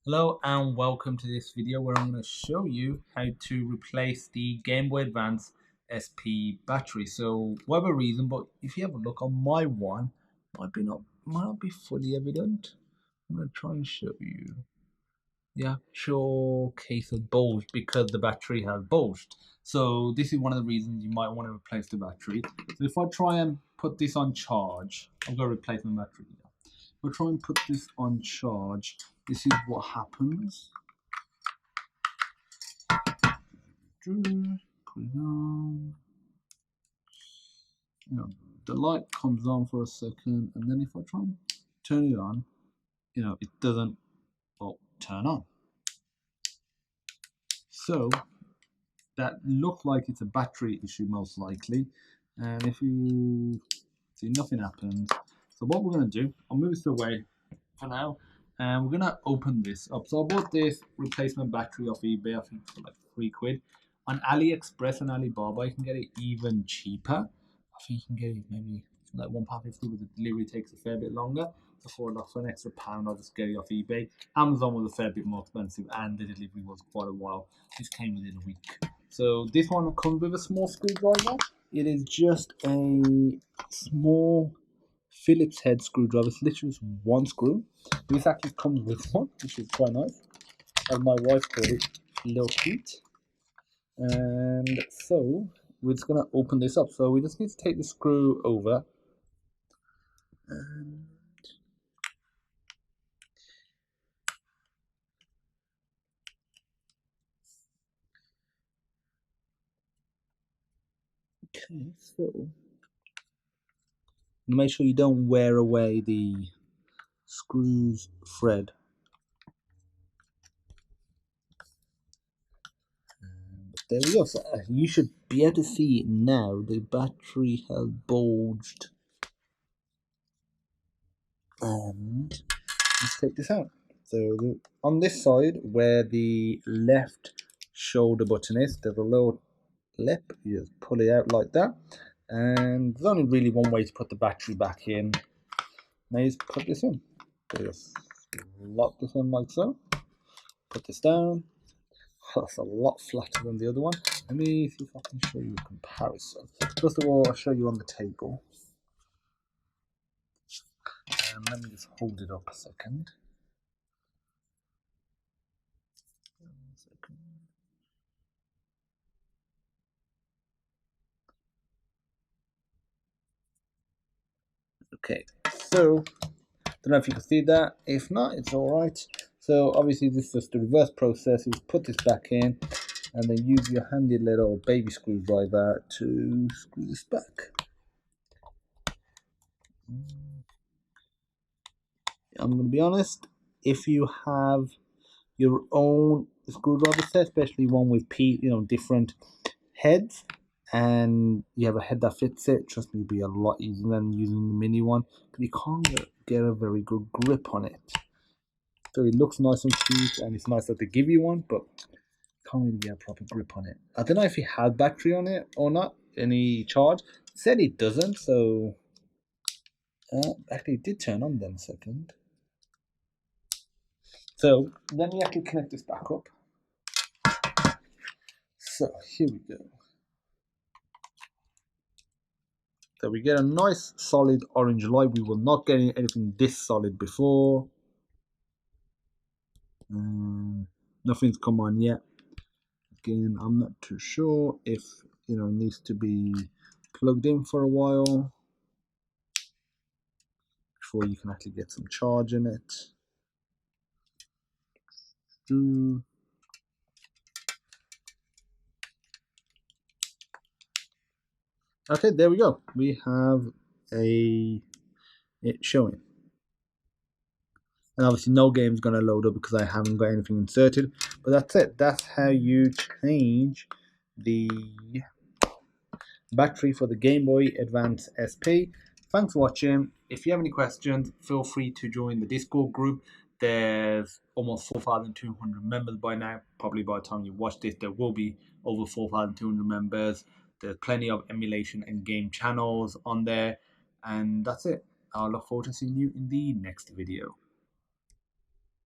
Hello and welcome to this video where I'm going to show you how to replace the Game Boy Advance SP battery. So whatever reason, but if you have a look on my one, might not be fully evident. I'm going to try and show you. The actual case has bulged because the battery has bulged. So this is one of the reasons you might want to replace the battery. So if I try and put this on charge, I've got a replacement battery here. We'll try and put this on charge. This is what happens. Put it on. The light comes on for a second, and then if I try and turn it on, it doesn't turn on. So that looks like it's a battery issue most likely. And if you see nothing happens, so what we're going to do, I'll move this away for now, and we're going to open this up. So I bought this replacement battery off eBay, I think for like £3. On AliExpress and Alibaba, you can get it even cheaper. I think you can get it maybe like £1.50, but the delivery takes a fair bit longer. So for an extra £1, I'll just get it off eBay. Amazon was a fair bit more expensive, and the delivery was quite a while. This came within a week. So this one comes with a small screwdriver. It is just a small Phillips head screwdriver. It's literally just one screw. This actually comes with one, which is quite nice. As my wife called it, little cute. And so we're just gonna open this up. So we just need to take the screw over. And okay, so make sure you don't wear away the screws thread. There we go. So you should be able to see it now. The battery has bulged. And let's take this out. So on this side, where the left shoulder button is, there's a little lip. You just pull it out like that. And there's only really one way to put the battery back in. Now you just put this in. So just lock this in like so. Put this down. That's a lot flatter than the other one. Let me see if I can show you a comparison. First of all, I'll show you on the table. And let me just hold it up a second. Okay, so don't know if you can see that. If not, it's all right. So obviously this is just the reverse process. Is put this back in, and then use your handy little baby screwdriver to screw this back. I'm going to be honest. If you have your own screwdriver set, especially one with different heads, and you have a head that fits it, trust me, it'll be a lot easier than using the mini one, because you can't get a very good grip on it. So it looks nice and cute, and it's nice that they give you one, but you can't really get a proper grip on it. I don't know if it had battery on it or not, any charge. It said it doesn't, so actually it did turn on then a second. So let me actually connect this back up. So here we go. So we get a nice solid orange light. We will not get anything this solid before. Nothing's come on yet. Again, I'm not too sure if it needs to be plugged in for a while before you can actually get some charge in it. Okay, there we go. We have it showing. And obviously no game's going to load up because I haven't got anything inserted. But that's it. That's how you change the battery for the Game Boy Advance SP. Thanks for watching. If you have any questions, feel free to join the Discord group. There's almost 4,200 members by now. Probably by the time you watch this, there will be over 4,200 members. There's plenty of emulation and game channels on there. And that's it. I look forward to seeing you in the next video.